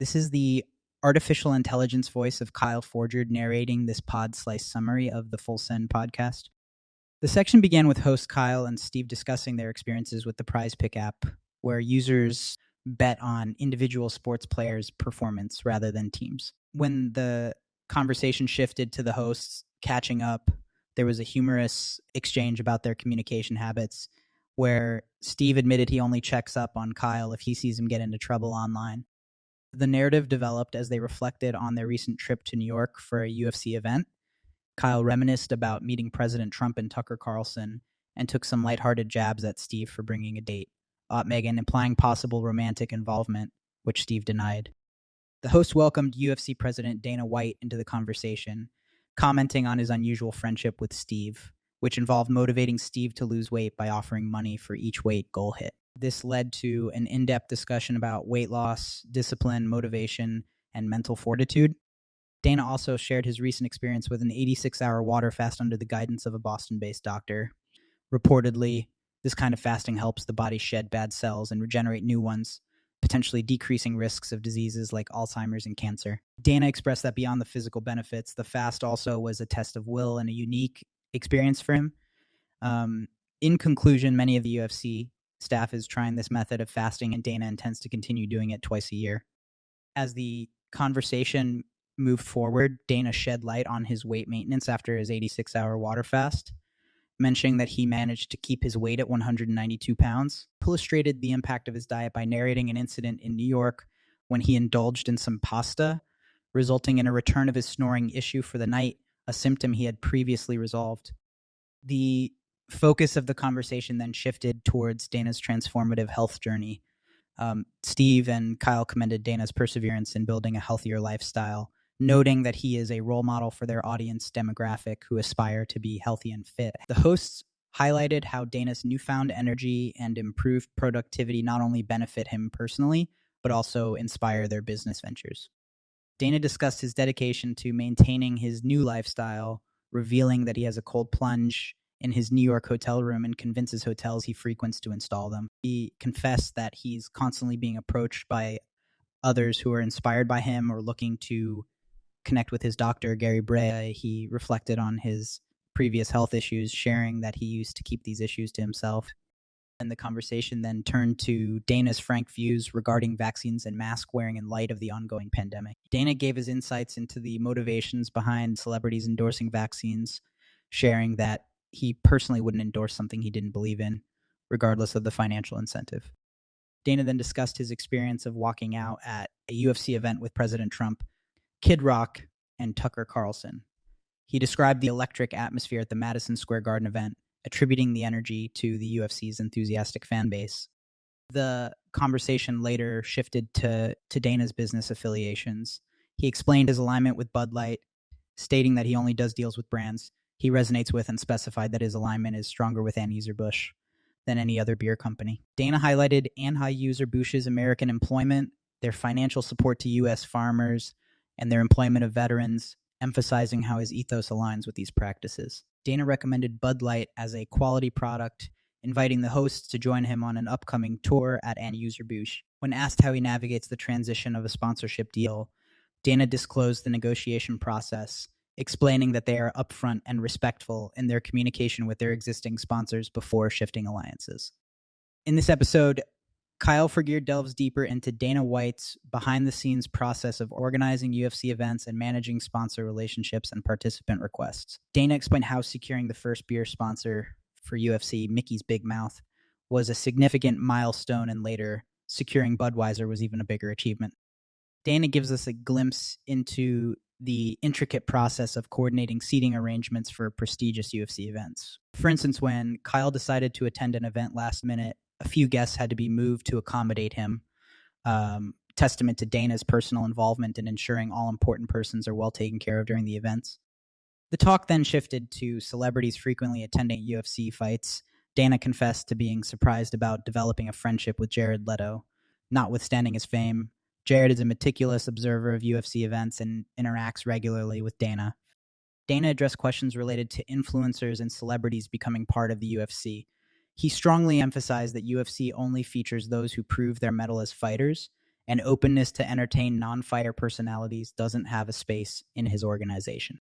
This is the artificial intelligence voice of Kyle Forger narrating this pod slice summary of the FULLSEND podcast. The section began with host Kyle and Steve discussing their experiences with the Prize Pick app, where users bet on individual sports players' performance rather than teams. When the conversation shifted to the hosts catching up, there was a humorous exchange about their communication habits, where Steve admitted he only checks up on Kyle if he sees him get into trouble online. The narrative developed as they reflected on their recent trip to New York for a UFC event. Kyle reminisced about meeting President Trump and Tucker Carlson and took some lighthearted jabs at Steve for bringing a date, Megan implying possible romantic involvement, which Steve denied. The host welcomed UFC President Dana White into the conversation, commenting on his unusual friendship with Steve, which involved motivating Steve to lose weight by offering money for each weight goal hit. This led to an in-depth discussion about weight loss, discipline, motivation, and mental fortitude. Dana also shared his recent experience with an 86-hour water fast under the guidance of a Boston-based doctor. Reportedly, this kind of fasting helps the body shed bad cells and regenerate new ones, potentially decreasing risks of diseases like Alzheimer's and cancer. Dana expressed that beyond the physical benefits, the fast also was a test of will and a unique experience for him. In conclusion, many of the UFC staff is trying this method of fasting, and Dana intends to continue doing it twice a year. As the conversation moved forward, Dana shed light on his weight maintenance after his 86-hour water fast, mentioning that he managed to keep his weight at 192 pounds, illustrated the impact of his diet by narrating an incident in New York when he indulged in some pasta, resulting in a return of his snoring issue for the night, a symptom he had previously resolved. The focus of the conversation then shifted towards Dana's transformative health journey. Steve and Kyle commended Dana's perseverance in building a healthier lifestyle, noting that he is a role model for their audience demographic who aspire to be healthy and fit. The hosts highlighted how Dana's newfound energy and improved productivity not only benefit him personally, but also inspire their business ventures. Dana discussed his dedication to maintaining his new lifestyle, revealing that he has a cold plunge in his New York hotel room and convinces hotels he frequents to install them. He confessed that he's constantly being approached by others who are inspired by him or looking to connect with his doctor, Gary Brea. He reflected on his previous health issues, sharing that he used to keep these issues to himself. And the conversation then turned to Dana's frank views regarding vaccines and mask wearing in light of the ongoing pandemic. Dana gave his insights into the motivations behind celebrities endorsing vaccines, sharing that he personally wouldn't endorse something he didn't believe in, regardless of the financial incentive. Dana then discussed his experience of walking out at a UFC event with President Trump, Kid Rock, and Tucker Carlson. He described the electric atmosphere at the Madison Square Garden event, attributing the energy to the UFC's enthusiastic fan base. The conversation later shifted to Dana's business affiliations. He explained his alignment with Bud Light, stating that he only does deals with brands he resonates with, and specified that his alignment is stronger with Anheuser-Busch than any other beer company. Dana highlighted Anheuser-Busch's American employment, their financial support to U.S. farmers, and their employment of veterans, emphasizing how his ethos aligns with these practices. Dana recommended Bud Light as a quality product, inviting the hosts to join him on an upcoming tour at Anheuser-Busch. When asked how he navigates the transition of a sponsorship deal, Dana disclosed the negotiation process, explaining that they are upfront and respectful in their communication with their existing sponsors before shifting alliances. In this episode, Kyle Forger delves deeper into Dana White's behind-the-scenes process of organizing UFC events and managing sponsor relationships and participant requests. Dana explained how securing the first beer sponsor for UFC, Mickey's Big Mouth, was a significant milestone, and later, securing Budweiser was even a bigger achievement. Dana gives us a glimpse into the intricate process of coordinating seating arrangements for prestigious UFC events. For instance, when Kyle decided to attend an event last minute, a few guests had to be moved to accommodate him, testament to Dana's personal involvement in ensuring all important persons are well taken care of during the events. The talk then shifted to celebrities frequently attending UFC fights. Dana confessed to being surprised about developing a friendship with Jared Leto. Notwithstanding his fame, Jared is a meticulous observer of UFC events and interacts regularly with Dana. Dana addressed questions related to influencers and celebrities becoming part of the UFC. He strongly emphasized that UFC only features those who prove their mettle as fighters, and openness to entertain non-fighter personalities doesn't have a space in his organization.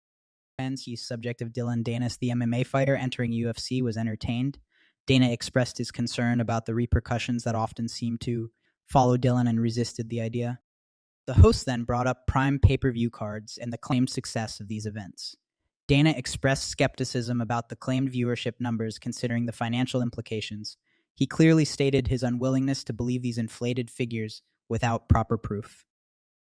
He's subject of Dillon Danis, the MMA fighter entering UFC, was entertained. Dana expressed his concern about the repercussions that often seem to follow Dillon and resisted the idea. The host then brought up prime pay-per-view cards and the claimed success of these events. Dana expressed skepticism about the claimed viewership numbers considering the financial implications. He clearly stated his unwillingness to believe these inflated figures without proper proof.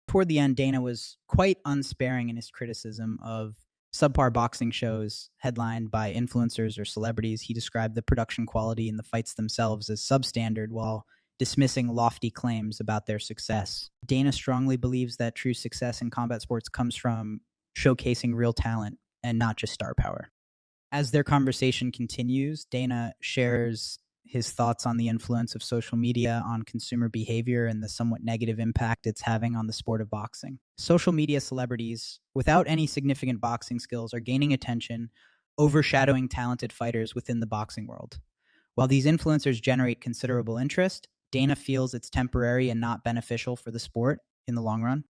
Toward the end, Dana was quite unsparing in his criticism of subpar boxing shows headlined by influencers or celebrities. He described the production quality in the fights themselves as substandard while dismissing lofty claims about their success. Dana strongly believes that true success in combat sports comes from showcasing real talent and not just star power. As their conversation continues, Dana shares his thoughts on the influence of social media on consumer behavior and the somewhat negative impact it's having on the sport of boxing. Social media celebrities, without any significant boxing skills, are gaining attention, overshadowing talented fighters within the boxing world. While these influencers generate considerable interest, Dana feels it's temporary and not beneficial for the sport in the long run.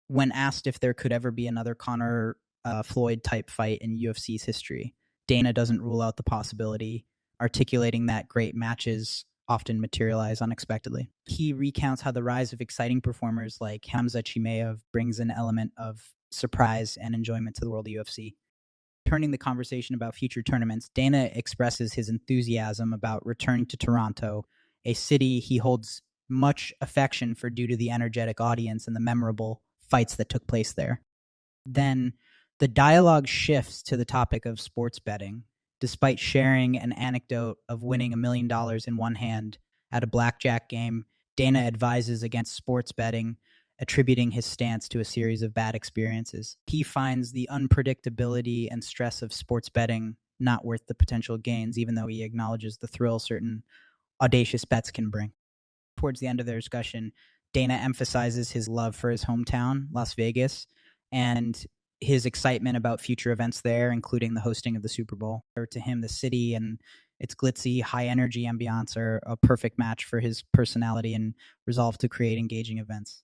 When asked if there could ever be another Conor Floyd-type fight in UFC's history, Dana doesn't rule out the possibility, articulating that great matches often materialize unexpectedly. He recounts how the rise of exciting performers like Hamza Chimaev brings an element of surprise and enjoyment to the world of UFC. Turning the conversation about future tournaments, Dana expresses his enthusiasm about returning to Toronto, a city he holds much affection for due to the energetic audience and the memorable fights that took place there. Then the dialogue shifts to the topic of sports betting. Despite sharing an anecdote of winning $1 million in one hand at a blackjack game, Dana advises against sports betting, attributing his stance to a series of bad experiences. He finds the unpredictability and stress of sports betting not worth the potential gains, even though he acknowledges the thrill certain audacious bets can bring. Towards the end of their discussion, Dana emphasizes his love for his hometown, Las Vegas, and his excitement about future events there, including the hosting of the Super Bowl. To him, the city and its glitzy, high-energy ambiance are a perfect match for his personality and resolve to create engaging events.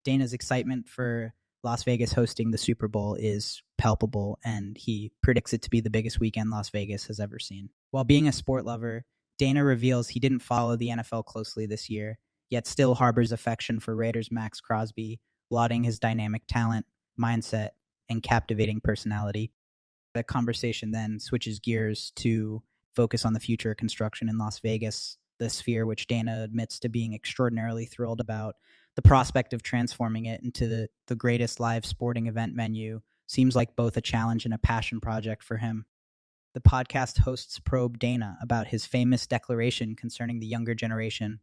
Dana's excitement for Las Vegas hosting the Super Bowl is palpable, and he predicts it to be the biggest weekend Las Vegas has ever seen. While being a sport lover, Dana reveals he didn't follow the NFL closely this year, yet still harbors affection for Raiders' Max Crosby, lauding his dynamic talent, mindset, and captivating personality. The conversation then switches gears to focus on the future of construction in Las Vegas, the sphere which Dana admits to being extraordinarily thrilled about. The prospect of transforming it into the greatest live sporting event venue seems like both a challenge and a passion project for him. The podcast hosts probe Dana about his famous declaration concerning the younger generation,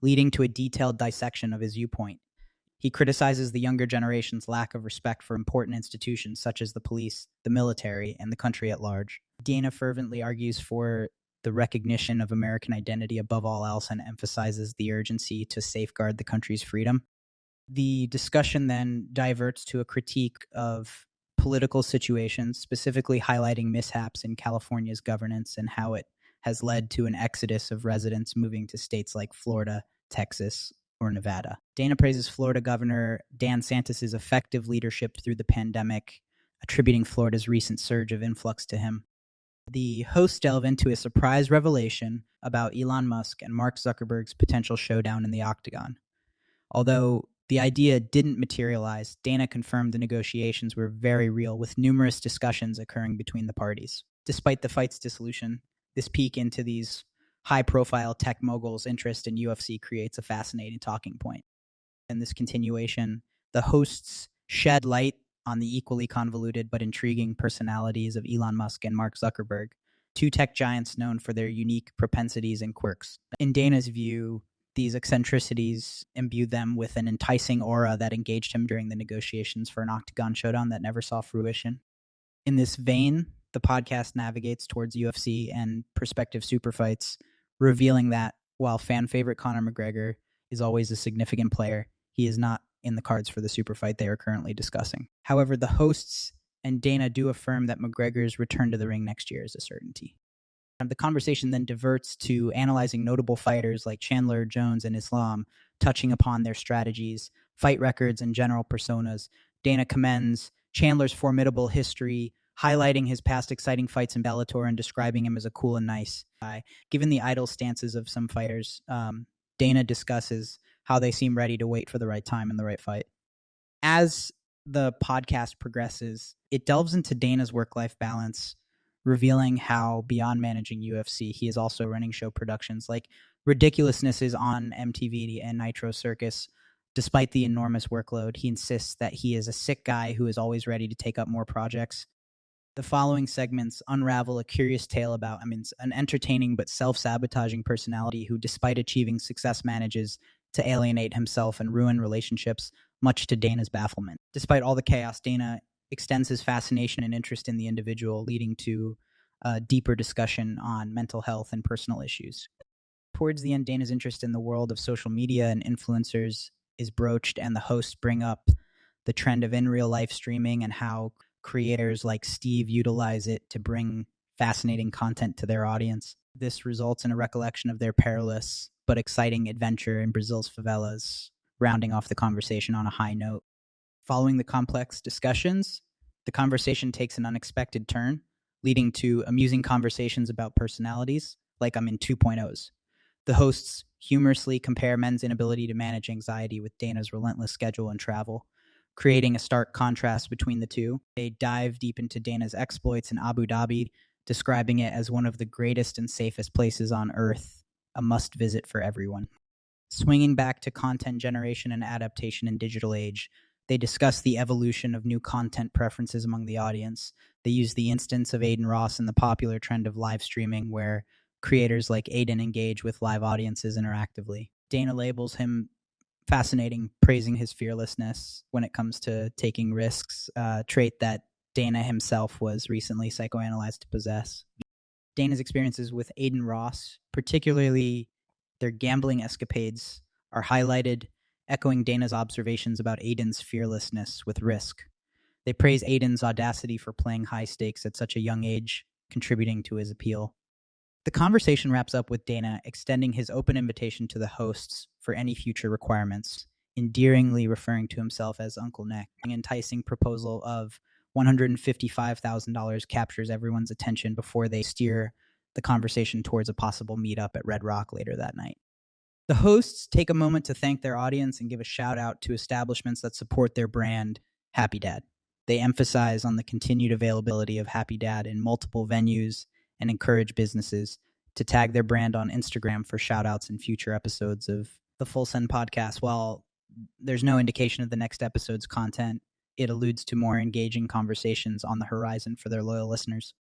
leading to a detailed dissection of his viewpoint. He criticizes the younger generation's lack of respect for important institutions such as the police, the military, and the country at large. Dana fervently argues for the recognition of American identity above all else and emphasizes the urgency to safeguard the country's freedom. The discussion then diverts to a critique of political situations, specifically highlighting mishaps in California's governance and how it has led to an exodus of residents moving to states like Florida, Texas, or Nevada. Dana praises Florida Governor Dan Santis's effective leadership through the pandemic, attributing Florida's recent surge of influx to him. The hosts delve into a surprise revelation about Elon Musk and Mark Zuckerberg's potential showdown in the octagon. Although the idea didn't materialize, Dana confirmed the negotiations were very real, with numerous discussions occurring between the parties. Despite the fight's dissolution, this peek into these high-profile tech moguls' interest in UFC creates a fascinating talking point. In this continuation, the hosts shed light on the equally convoluted but intriguing personalities of Elon Musk and Mark Zuckerberg, two tech giants known for their unique propensities and quirks. In Dana's view, these eccentricities imbued them with an enticing aura that engaged him during the negotiations for an octagon showdown that never saw fruition. In this vein, the podcast navigates towards UFC and prospective Superfights, revealing that while fan favorite Conor McGregor is always a significant player, he is not in the cards for the super fight they are currently discussing. However, the hosts and Dana do affirm that McGregor's return to the ring next year is a certainty. The conversation then diverts to analyzing notable fighters like Chandler, Jones, and Islam, touching upon their strategies, fight records, and general personas. Dana commends Chandler's formidable history, highlighting his past exciting fights in Bellator and describing him as a cool and nice guy. Given the idle stances of some fighters, Dana discusses how they seem ready to wait for the right time and the right fight. As the podcast progresses, it delves into Dana's work-life balance, revealing how beyond managing UFC, he is also running show productions like Ridiculousnesses on MTV and Nitro Circus. Despite the enormous workload, he insists that he is a sick guy who is always ready to take up more projects. The following segments unravel a curious tale about an entertaining but self-sabotaging personality who, despite achieving success, manages to alienate himself and ruin relationships, much to Dana's bafflement. Despite all the chaos, Dana extends his fascination and interest in the individual, leading to a deeper discussion on mental health and personal issues. Towards the end, Dana's interest in the world of social media and influencers is broached, and the hosts bring up the trend of in-real-life streaming and how creators like Steve utilize it to bring fascinating content to their audience. This results in a recollection of their perilous but exciting adventure in Brazil's favelas, rounding off the conversation on a high note. Following the complex discussions, the conversation takes an unexpected turn, leading to amusing conversations about personalities, like I'm in 2.0s. The hosts humorously compare men's inability to manage anxiety with Dana's relentless schedule and travel, creating a stark contrast between the two. They dive deep into Dana's exploits in Abu Dhabi, describing it as one of the greatest and safest places on earth, a must-visit for everyone. Swinging back to content generation and adaptation in digital age, they discuss the evolution of new content preferences among the audience. They use the instance of Aiden Ross and the popular trend of live streaming, where creators like Aiden engage with live audiences interactively. Dana labels him fascinating, praising his fearlessness when it comes to taking risks, a trait that Dana himself was recently psychoanalyzed to possess. Dana's experiences with Aiden Ross, particularly their gambling escapades, are highlighted, echoing Dana's observations about Aiden's fearlessness with risk. They praise Aiden's audacity for playing high stakes at such a young age, contributing to his appeal. The conversation wraps up with Dana extending his open invitation to the hosts for any future requirements, endearingly referring to himself as Uncle Nick. An enticing proposal of $155,000 captures everyone's attention before they steer the conversation towards a possible meetup at Red Rock later that night. The hosts take a moment to thank their audience and give a shout out to establishments that support their brand, Happy Dad. They emphasize on the continued availability of Happy Dad in multiple venues and encourage businesses to tag their brand on Instagram for shout-outs in future episodes of the FULLSEND podcast. While there's no indication of the next episode's content, it alludes to more engaging conversations on the horizon for their loyal listeners.